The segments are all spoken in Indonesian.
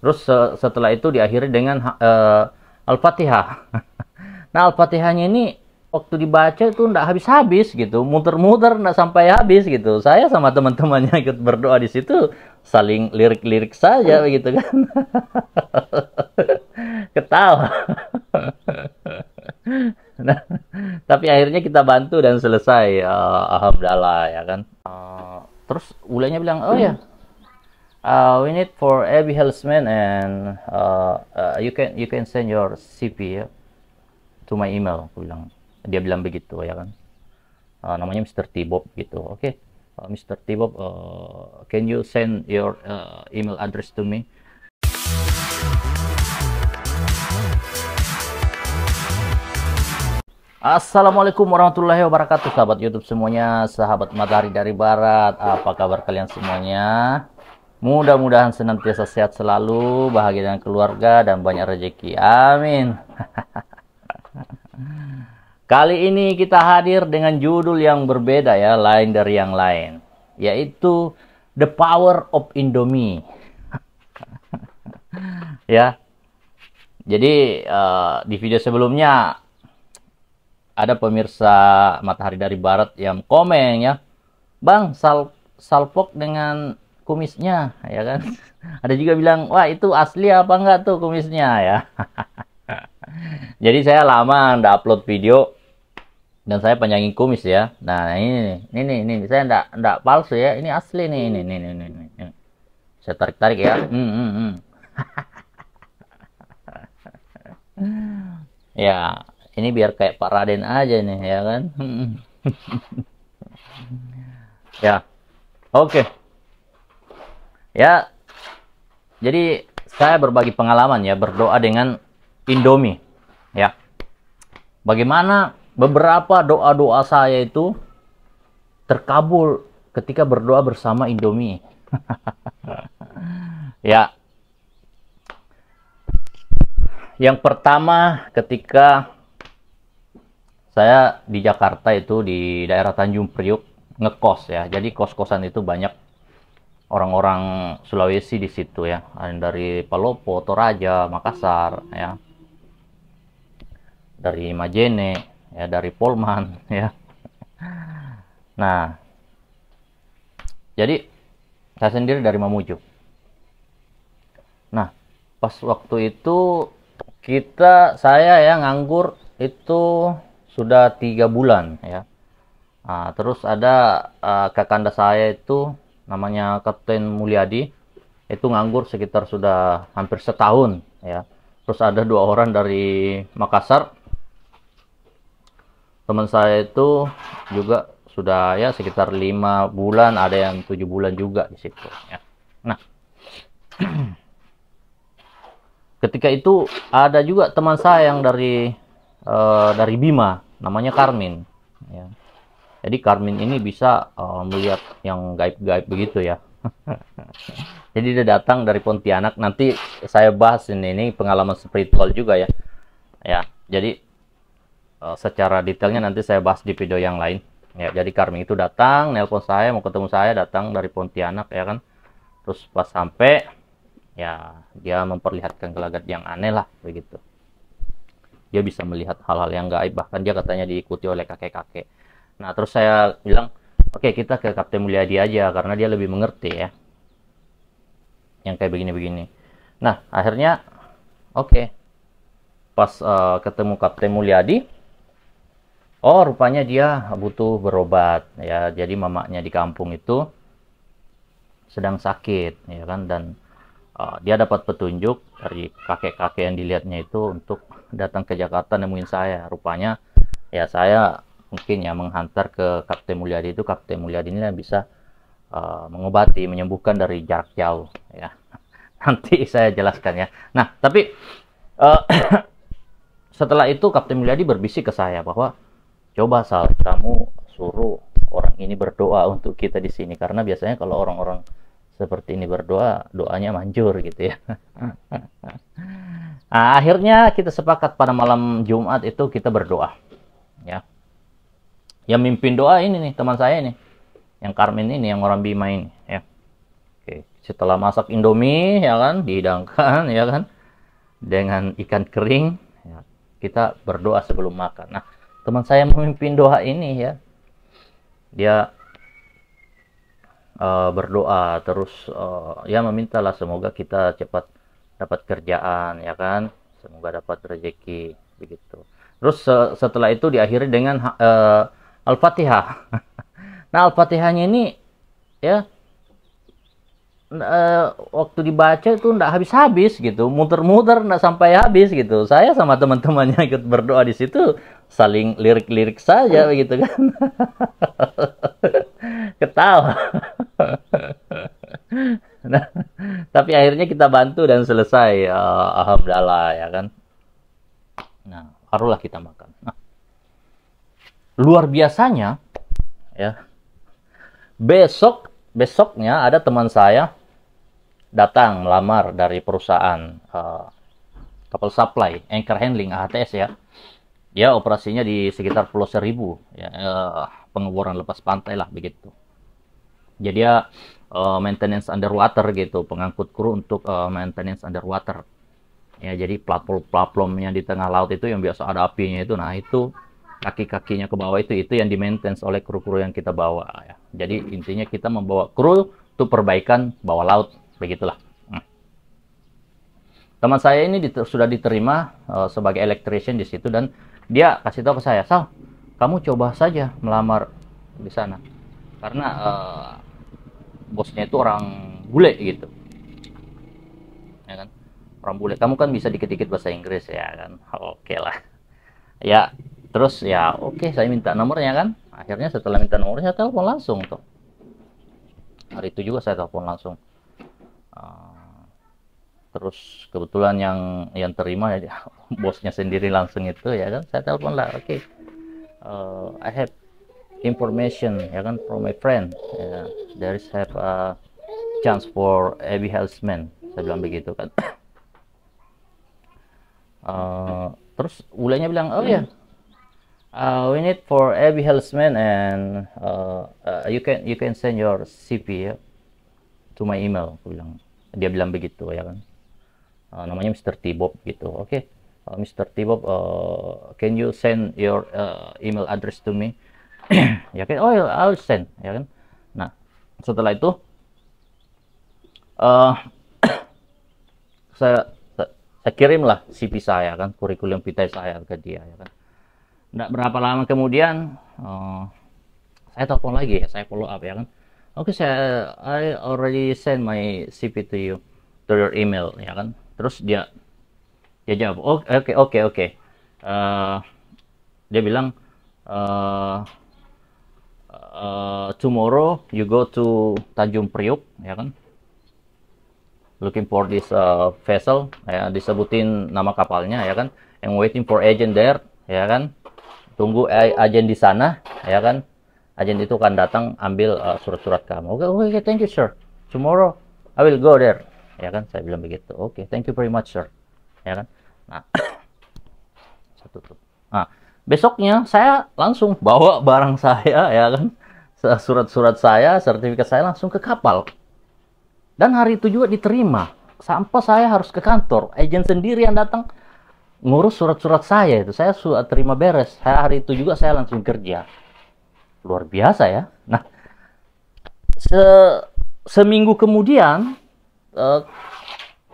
Terus setelah itu diakhiri dengan Al-Fatihah. Nah, Al-Fatihahnya ini waktu dibaca itu nggak habis-habis gitu, muter-muter nggak sampai habis gitu. Saya sama teman-temannya ikut berdoa di situ, saling lirik-lirik saja begitu kan. Ketawa. Nah, tapi akhirnya kita bantu dan selesai. Alhamdulillah ya kan. Terus ulanya bilang, oh ya, we need for every helpsman and you can send your CV ya, to my email. Aku bilang, dia bilang begitu ya kan. Namanya Mr. Tibob gitu. Oke, Mr. Tibob, can you send your email address to me? Assalamualaikum warahmatullahi wabarakatuh, sahabat YouTube semuanya, sahabat Matahari dari Barat. Apa kabar kalian semuanya? Mudah-mudahan senantiasa sehat selalu, bahagia dengan keluarga, dan banyak rezeki. Amin. Kali ini kita hadir dengan judul yang berbeda ya, lain dari yang lain, yaitu The Power of Indomie. Ya. Jadi di video sebelumnya ada pemirsa Matahari dari Barat yang komen ya, Bang, salpok dengan kumisnya ya kan. Ada juga bilang, wah itu asli apa enggak tuh kumisnya ya. Jadi saya lama nggak upload video dan saya panjangin kumis ya. Nah ini saya nggak palsu ya, ini asli nih, ini. Saya tarik ya. Ya, ini biar kayak Pak Raden aja nih ya kan. Ya, oke. Ya, jadi saya berbagi pengalaman ya, berdoa dengan Indomie ya. Bagaimana beberapa doa-doa saya itu terkabul ketika berdoa bersama Indomie. Ya. Yang pertama, ketika saya di Jakarta itu di daerah Tanjung Priuk ngekos ya. Jadi kos-kosan itu banyak orang-orang Sulawesi di situ ya. Ada dari Palopo, Toraja, Makassar ya. Dari Majene ya, dari Polman ya. Nah, jadi saya sendiri dari Mamuju. Nah, pas waktu itu saya ya nganggur itu sudah 3 bulan ya. Nah, terus ada kakanda saya itu namanya Kapten Mulyadi, itu nganggur sekitar sudah hampir setahun ya. Terus ada 2 orang dari Makassar, teman saya itu juga sudah ya sekitar 5 bulan, ada yang 7 bulan juga di situ ya. Nah, ketika itu ada juga teman saya yang dari Bima, namanya Karmin ya. Jadi Karmin ini bisa melihat yang gaib-gaib begitu ya. Jadi dia datang dari Pontianak. Nanti saya bahas ini pengalaman spiritual juga ya. Ya, jadi secara detailnya nanti saya bahas di video yang lain ya. Jadi Karmin itu datang, nelpon saya, mau ketemu saya, datang dari Pontianak ya kan. Terus pas sampai ya dia memperlihatkan gelagat yang aneh lah begitu. Dia bisa melihat hal-hal yang gaib, bahkan dia katanya diikuti oleh kakek-kakek. Nah, terus saya bilang, oke, kita ke Kapten Mulyadi aja karena dia lebih mengerti ya yang kayak begini-begini. Nah, akhirnya oke. Pas ketemu Kapten Mulyadi, oh rupanya dia butuh berobat ya. Jadi mamanya di kampung itu sedang sakit ya kan, dan dia dapat petunjuk dari kakek-kakek yang dilihatnya itu untuk datang ke Jakarta nemuin saya. Rupanya ya saya mungkin ya menghantar ke Kapten Mulyadi itu. Kapten Mulyadi ini yang bisa mengobati, menyembuhkan dari jarak jauh ya. Nanti saya jelaskan ya. Nah, tapi setelah itu Kapten Mulyadi berbisik ke saya bahwa coba Sal, kamu suruh orang ini berdoa untuk kita di sini, karena biasanya kalau orang-orang seperti ini berdoa, doanya manjur gitu ya. Nah, akhirnya kita sepakat pada malam Jumat itu kita berdoa ya. Yang mimpin doa ini nih teman saya nih, yang Karmin ini, yang orang Bima ini ya. Oke, setelah masak Indomie ya kan, dihidangkan ya kan, dengan ikan kering, ya, kita berdoa sebelum makan. Nah, teman saya memimpin doa ini ya, dia berdoa terus, ya memintalah semoga kita cepat dapat kerjaan ya kan, semoga dapat rezeki begitu. Terus setelah itu diakhiri dengan Al-Fatihah. Nah, Al-Fatihahnya ini ya, waktu dibaca itu nggak habis-habis gitu, muter-muter nggak sampai habis gitu. Saya sama teman-temannya ikut berdoa di situ, saling lirik-lirik saja begitu kan. Ketawa. Nah, tapi akhirnya kita bantu dan selesai, alhamdulillah ya kan. Nah, barulah kita makan. Nah, luar biasanya ya, besoknya ada teman saya datang melamar dari perusahaan kapal supply, anchor handling, AHTS ya. Dia operasinya di sekitar Pulau Seribu, ya, pengeboran lepas pantai lah begitu. Jadi dia maintenance underwater gitu, pengangkut kru untuk maintenance underwater. Ya, jadi platformnya di tengah laut itu yang biasa ada apinya itu, nah itu kaki-kakinya ke bawah itu yang di maintenance oleh kru-kru yang kita bawa ya. Jadi intinya kita membawa kru untuk perbaikan bawah laut, begitulah. Teman saya ini sudah diterima sebagai electrician di situ, dan dia kasih tahu ke saya, "Sal, kamu coba saja melamar di sana." Karena bosnya itu orang bule gitu. Ya kan? Orang bule. Kamu kan bisa dikit-dikit bahasa Inggris ya kan. Oke lah. Ya, terus ya oke, saya minta nomornya kan. Akhirnya setelah minta nomornya, saya telepon langsung tuh. Hari itu juga saya telepon langsung. Terus kebetulan yang terima ya bosnya sendiri langsung itu ya kan. Saya telepon lah, oke. I have information ya kan from my friend. There is have a chance for heavy helpsman. Saya bilang begitu kan. Terus bulenya bilang, oh ya, we need for heavy helpsman, and you can send your CV ya, to my email. Dia bilang begitu ya kan. Namanya Mr. T-Bob gitu. Oke, Mr. T-Bob, can you send your email address to me? Ya kan, oh I'll send ya kan. Nah, setelah itu saya kirimlah CV saya kan, kurikulum vitae saya ke dia ya kan. Nggak berapa lama kemudian saya telepon lagi ya, saya follow up ya kan. Oke, I already send my CV to you, to your email ya kan. Terus dia jawab, oke. Dia bilang, tomorrow you go to Tanjung Priok ya kan, looking for this vessel ya, disebutin nama kapalnya ya kan, and waiting for agent there ya kan, tunggu agen di sana ya kan. Agen itu akan datang ambil surat-surat kamu. Oke, thank you sir, tomorrow I will go there ya kan. Saya bilang begitu. Oke, thank you very much sir ya kan. Nah, saya tutup. Nah, besoknya saya langsung bawa barang saya ya kan, surat-surat saya, sertifikat saya langsung ke kapal. Dan hari itu juga diterima. Sampai saya harus ke kantor, agen sendiri yang datang ngurus surat-surat saya itu. Saya sudah terima beres. Hari itu juga saya langsung kerja. Luar biasa ya. Nah, seminggu kemudian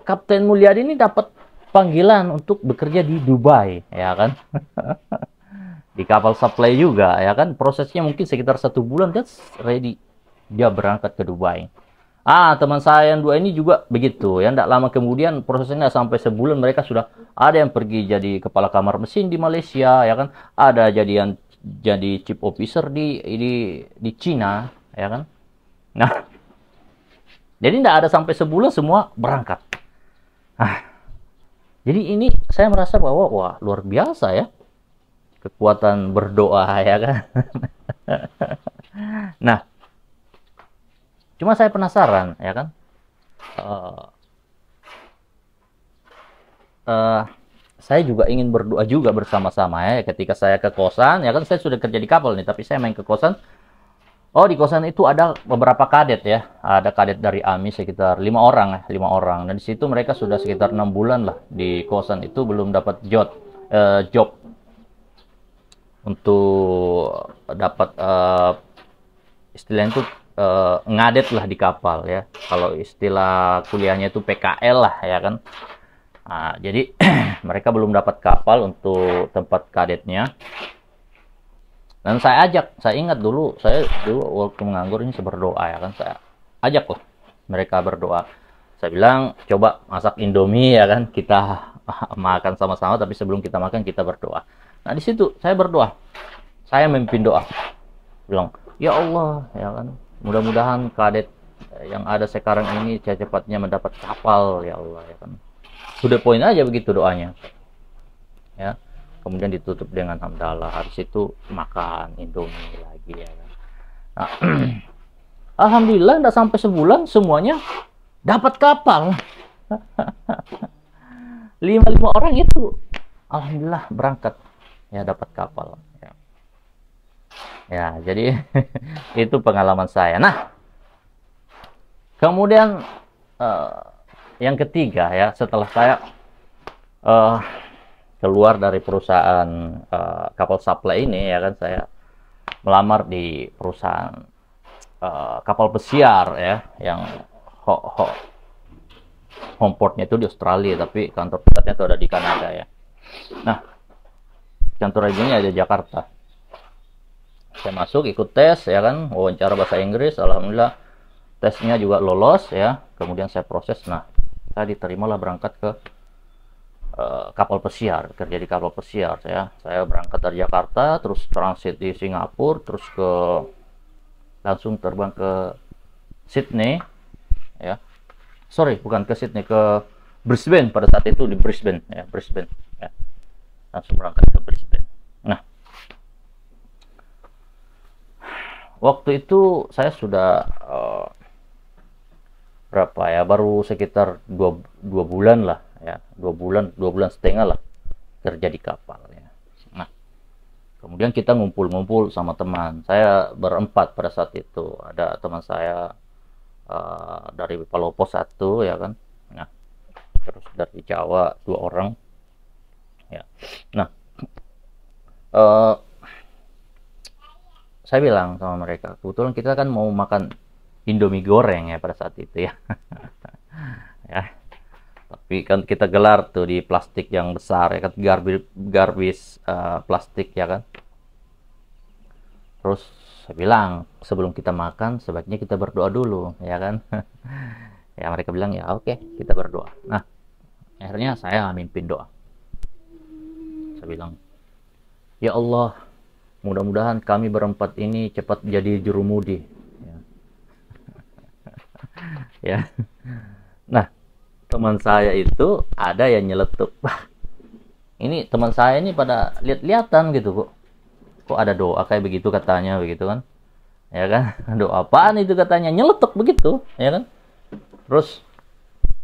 Kapten Mulyadi ini dapat panggilan untuk bekerja di Dubai ya kan. Di kapal supply juga ya kan. Prosesnya mungkin sekitar 1 bulan kan ready, dia berangkat ke Dubai. Teman saya yang dua ini juga begitu ya. Tidak lama kemudian, prosesnya sampai sebulan, mereka sudah ada yang pergi jadi kepala kamar mesin di Malaysia ya kan. Ada jadi chief officer di Cina ya kan. Nah, jadi tidak ada sampai sebulan semua berangkat. Jadi ini saya merasa bahwa wah, luar biasa ya kekuatan berdoa ya kan. Nah, cuma saya penasaran ya kan, saya juga ingin berdoa juga bersama-sama ya. Ketika saya ke kosan ya kan, saya sudah kerja di kapal nih, tapi saya main ke kosan, Oh, di kosan itu ada beberapa kadet ya. Ada kadet dari AMI sekitar 5 orang ya, 5 orang. Dan di situ mereka sudah sekitar 6 bulan lah di kosan itu belum dapat job untuk dapat istilahnya itu ngadet lah di kapal ya. Kalau istilah kuliahnya itu PKL lah ya kan. Nah, jadi mereka belum dapat kapal untuk tempat kadetnya. Dan saya ingat dulu, saya dulu waktu menganggur ini saya berdoa ya kan, saya ajak loh mereka berdoa. Saya bilang, coba masak Indomie ya kan, kita makan sama-sama, tapi sebelum kita makan kita berdoa. Nah di situ saya berdoa, saya memimpin doa, bilang, ya Allah ya kan, mudah-mudahan kadet yang ada sekarang ini cepatnya mendapat kapal ya Allah ya kan. Sudah poin aja begitu doanya. Ya. Kemudian ditutup dengan hamdalah. Habis itu makan Indomie lagi ya kan. Nah, alhamdulillah enggak sampai sebulan semuanya dapat kapal. 5 orang itu alhamdulillah berangkat ya dapat kapal ya. Ya, jadi itu pengalaman saya. Nah, kemudian yang ketiga ya, setelah saya keluar dari perusahaan kapal supply ini ya kan, saya melamar di perusahaan kapal pesiar ya, yang home portnya itu di Australia tapi kantor pusatnya itu ada di Kanada ya. Nah, kantor regionnya ada di Jakarta. Saya masuk ikut tes ya kan, wawancara bahasa Inggris, alhamdulillah tesnya juga lolos ya. Kemudian saya proses, nah saya diterimalah berangkat ke kapal pesiar, kerja di kapal pesiar. Saya berangkat dari Jakarta, terus transit di Singapura, terus langsung terbang ke Sydney ya. Sorry, bukan ke Sydney, ke Brisbane. Pada saat itu di Brisbane ya, Brisbane ya. Langsung berangkat ke Brisbane. Nah, waktu itu saya sudah berapa ya, baru sekitar dua bulan lah ya, 2 bulan setengah lah kerja di kapal ya. Nah, kemudian kita ngumpul-ngumpul sama teman. Saya berempat pada saat itu. Ada teman saya dari Palopo 1 ya kan. Nah, terus dari Jawa 2 orang ya. Nah, saya bilang sama mereka, kebetulan kita kan mau makan Indomie goreng ya pada saat itu ya. Ya. Tapi kan kita gelar tuh di plastik yang besar ya kan, garbis plastik ya kan. Terus saya bilang, sebelum kita makan sebaiknya kita berdoa dulu ya kan. Ya mereka bilang ya oke, kita berdoa. Nah, akhirnya saya mimpin doa. Saya bilang, ya Allah, mudah-mudahan kami berempat ini cepat jadi jurumudi ya. Ya. Nah, teman saya itu ada yang nyeletuk. Wah, ini teman saya ini pada lihat-lihatan gitu kok ada doa kayak begitu katanya, begitu kan ya kan. Doa apaan itu katanya, nyeletuk begitu ya kan. Terus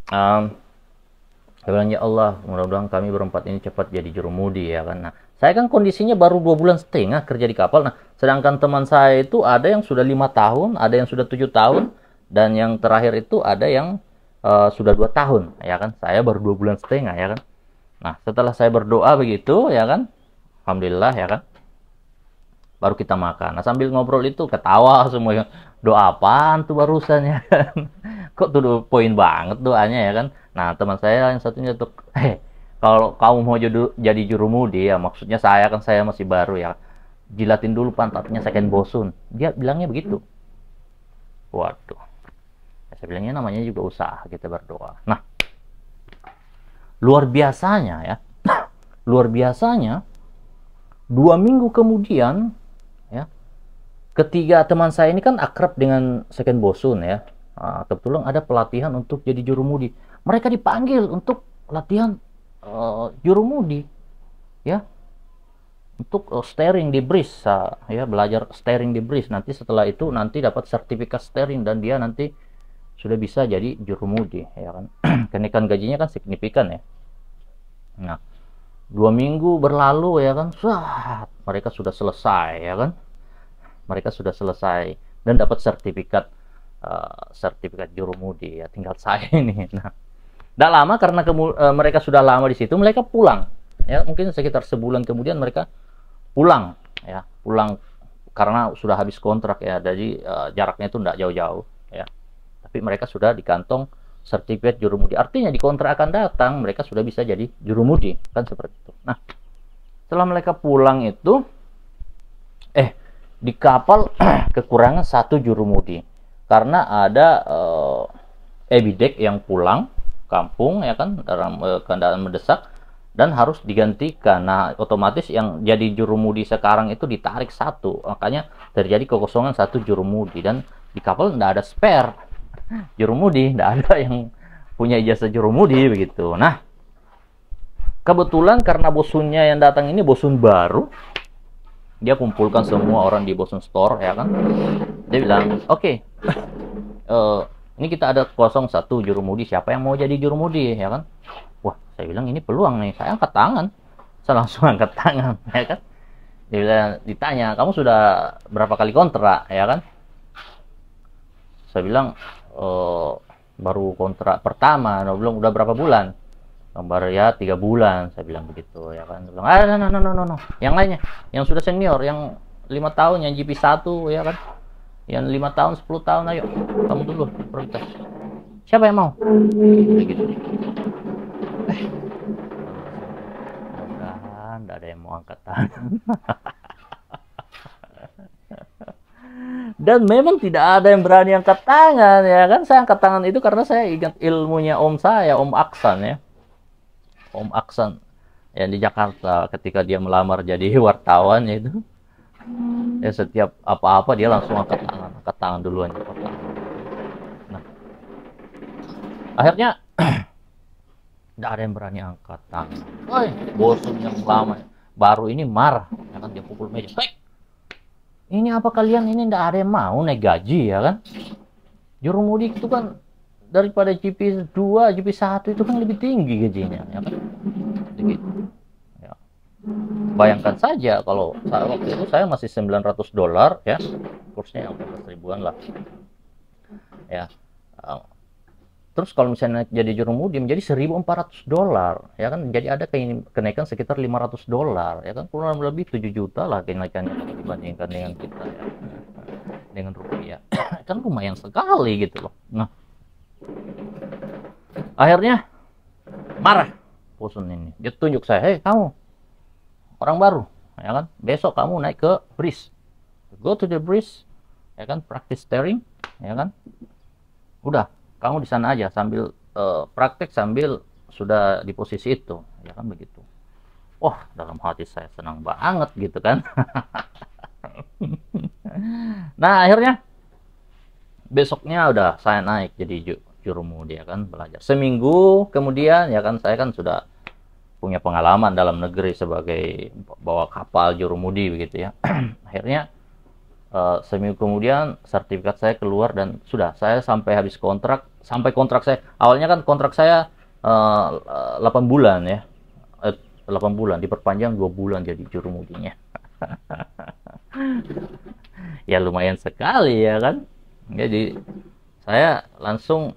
saya bilang, ya Allah, mudah-mudahan kami berempat ini cepat jadi jurumudi ya kan. Nah, saya kan kondisinya baru 2 bulan setengah kerja di kapal. Nah, sedangkan teman saya itu ada yang sudah 5 tahun, ada yang sudah 7 tahun, dan yang terakhir itu ada yang sudah 2 tahun ya kan. Saya baru 2 bulan setengah ya kan. Nah, setelah saya berdoa begitu ya kan, alhamdulillah ya kan, baru kita makan. Nah, sambil ngobrol itu ketawa semuanya, doa apaan tuh barusan ya kan. Kok tuh poin banget doanya ya kan. Nah, teman saya yang satunya tuh, kalau kamu mau jadi jurumudi ya, maksudnya saya kan, saya masih baru ya, jilatin dulu pantatnya second bosun. Dia bilangnya begitu. Waduh, saya bilangnya namanya juga usaha, kita berdoa. Nah, luar biasanya ya, luar biasanya 2 minggu kemudian ya, ketiga teman saya ini kan akrab dengan second bosun ya. Kebetulan ada pelatihan untuk jadi jurumudi. Mereka dipanggil untuk latihan jurumudi ya, untuk steering di bris ya, belajar steering di bris. Nanti setelah itu nanti dapat sertifikat steering dan dia nanti sudah bisa jadi jurumudi ya kan. Kenaikan gajinya kan signifikan ya. Nah, 2 minggu berlalu ya kan, mereka sudah selesai ya kan, mereka sudah selesai dan dapat sertifikat sertifikat jurumudi ya. Tinggal saya ini. Nah, tidak lama karena mereka sudah lama di situ, mereka pulang ya, mungkin sekitar sebulan kemudian mereka pulang ya, pulang karena sudah habis kontrak ya. Jadi jaraknya itu tidak jauh-jauh ya, tapi mereka sudah di kantong sertifikat jurumudi, artinya di kontrak akan datang mereka sudah bisa jadi jurumudi, kan seperti itu. Nah, setelah mereka pulang itu di kapal kekurangan 1 jurumudi karena ada ebidek yang pulang kampung ya kan, dalam keadaan mendesak dan harus digantikan. Nah, otomatis yang jadi jurumudi sekarang itu ditarik 1, makanya terjadi kekosongan 1 jurumudi, dan di kapal tidak ada spare jurumudi, tidak ada yang punya ijazah jurumudi begitu. Nah, kebetulan karena bosunnya yang datang ini bosun baru, dia kumpulkan semua orang di Bosun Store ya kan, dia bilang oke, ini kita ada kosong 1 jurumudi, siapa yang mau jadi jurumudi ya kan. Wah, saya bilang ini peluang nih, saya angkat tangan, saya langsung angkat tangan ya kan. Dia bilang, ditanya kamu sudah berapa kali kontrak ya kan, saya bilang baru kontrak pertama. Belum, udah berapa bulan? Baru ya 3 bulan, saya bilang begitu ya kan. Dia bilang, no, yang lainnya, yang sudah senior, yang 5 tahun, yang GP1 ya kan, yang 5 tahun 10 tahun, ayo kamu dulu prioritas, siapa yang mau begitu. Mudah-mudahan tidak ada yang mau angkat tangan. Dan memang tidak ada yang berani angkat tangan ya kan. Saya angkat tangan itu karena saya ingat ilmunya om saya, Om Aksan ya, Om Aksan yang di Jakarta, ketika dia melamar jadi wartawan ya itu, ya setiap apa-apa dia langsung angkat tangan duluan. Nah, akhirnya tidak ada yang berani angkat tangan. Woi, bosun yang lama baru ini marah ya kan, dia pukul meja. Hei, ini apa kalian ini tidak ada yang mau naik gaji ya kan? Jurumudi itu kan daripada GP2, GP1 itu kan lebih tinggi gajinya ya kan? Begitu. Ya. Bayangkan saja kalau waktu itu saya masih $900 ya, kursnya yang 14 ribuan lah. Ya. Terus kalau misalnya jadi jurumudi menjadi $1.400 ya kan, jadi ada kenaikan sekitar $500 ya kan, kurang lebih 7 juta lah kenaikannya kalau dibandingkan dengan kita ya, dengan rupiah. Kan lumayan sekali gitu loh. Nah, akhirnya marah bosun ini, dia tunjuk saya, hei kamu orang baru ya kan, besok kamu naik ke bridge, go to the bridge ya kan, practice steering ya kan, udah kamu di sana aja sambil praktek sambil sudah di posisi itu ya kan begitu. Wah, dalam hati saya senang banget gitu kan. Nah, akhirnya besoknya udah saya naik jadi jurumudi ya kan, belajar seminggu kemudian ya kan, saya kan sudah punya pengalaman dalam negeri sebagai bawa kapal jurumudi begitu ya. Akhirnya seminggu kemudian sertifikat saya keluar dan sudah saya sampai habis kontrak. Sampai kontrak saya, awalnya kan kontrak saya 8 bulan ya, 8 bulan diperpanjang 2 bulan jadi jurumudinya. Ya lumayan sekali ya kan. Jadi saya langsung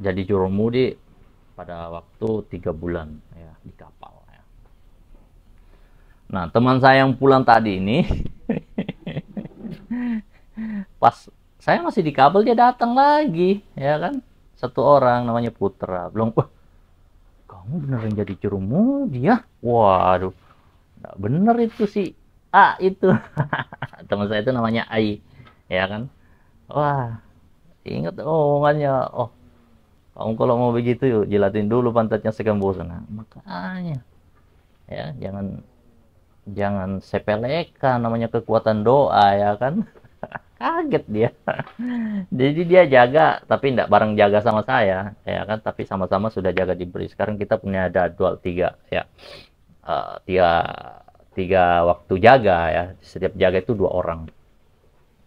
jadi jurumudi pada waktu 3 bulan ya di kapal ya. Nah, teman saya yang pulang tadi ini pas saya masih di kabel dia datang lagi ya kan, 1 orang namanya Putra, belum, wah kamu beneran jadi jurumudi ya, waduh nggak bener itu si A itu. Teman saya itu namanya Ai ya kan, wah ingat omongannya, oh kamu kalau mau begitu yuk jilatin dulu pantatnya Sekembosen. Nah, makanya ya jangan sepelekan namanya kekuatan doa ya kan. Kaget dia. Jadi dia jaga tapi tidak bareng jaga sama saya ya kan, tapi sama-sama sudah jaga di bridge. Sekarang kita punya jadwal 3 ya, 3 waktu jaga ya, setiap jaga itu 2 orang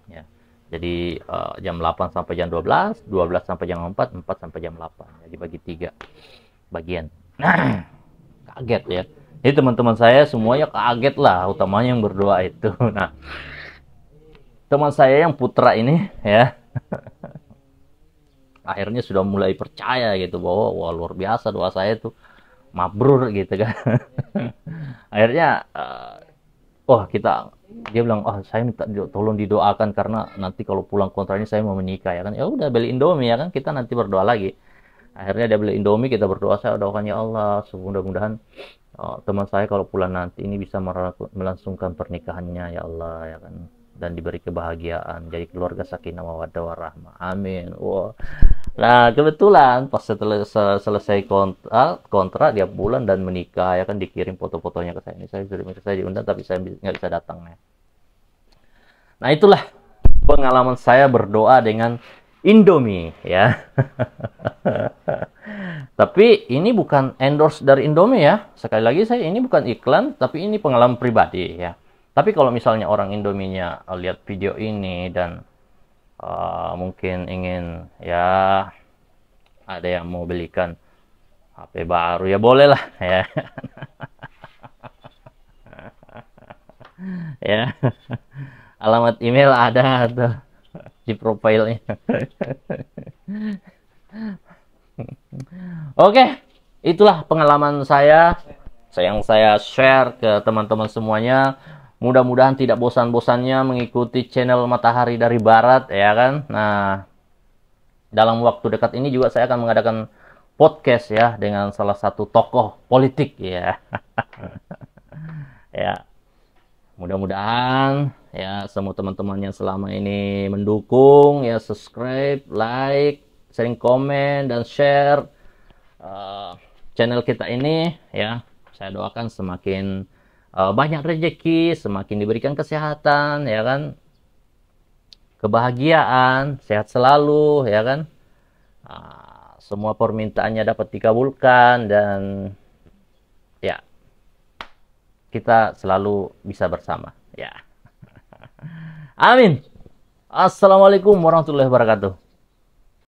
ya. Jadi jam 8 sampai jam 12, 12 sampai jam 4, 4 sampai jam 8 ya, dibagi 3 bagian. Kaget ya, jadi teman-teman saya semuanya kaget lah, utamanya yang berdoa itu. Nah, teman saya yang putra ini ya akhirnya sudah mulai percaya gitu bahwa wah luar biasa doa saya tuh mabrur gitu kan. Akhirnya oh kita dia bilang oh saya minta tolong didoakan karena nanti kalau pulang kontrak ini saya mau menikah ya kan. Ya udah beli Indomie ya kan, kita nanti berdoa lagi. Akhirnya dia beli Indomie, kita berdoa, saya doakan ya Allah mudah-mudahan teman saya kalau pulang nanti ini bisa melangsungkan pernikahannya ya Allah ya kan, dan diberi kebahagiaan jadi keluarga sakinah mawaddah warahmah, amin. Wah, nah kebetulan pas setelah selesai kontrak dia pulang dan menikah ya kan, dikirim foto-fotonya ke saya. Ini saya diundang tapi saya nggak bisa datang ya. Nah itulah pengalaman saya berdoa dengan Indomie ya. Tapi ini bukan endorse dari Indomie ya. Sekali lagi ini bukan iklan, tapi ini pengalaman pribadi ya. Tapi kalau misalnya orang Indominya lihat video ini dan mungkin ingin ya ada yang mau belikan HP baru ya boleh lah ya. Ya. Alamat email ada tuh di profilnya. Oke, itulah pengalaman saya yang saya share ke teman-teman semuanya. Mudah-mudahan tidak bosan-bosannya mengikuti channel Matahari dari Barat ya kan. Nah, dalam waktu dekat ini juga saya akan mengadakan podcast ya dengan salah satu tokoh politik ya. Ya. Mudah-mudahan ya semua teman-teman yang selama ini mendukung ya, subscribe, like, sering komen dan share channel kita ini ya. Saya doakan semakin banyak rezeki, semakin diberikan kesehatan ya kan, kebahagiaan, sehat selalu ya kan, semua permintaannya dapat dikabulkan dan ya kita selalu bisa bersama ya. Amin. Assalamualaikum warahmatullahi wabarakatuh.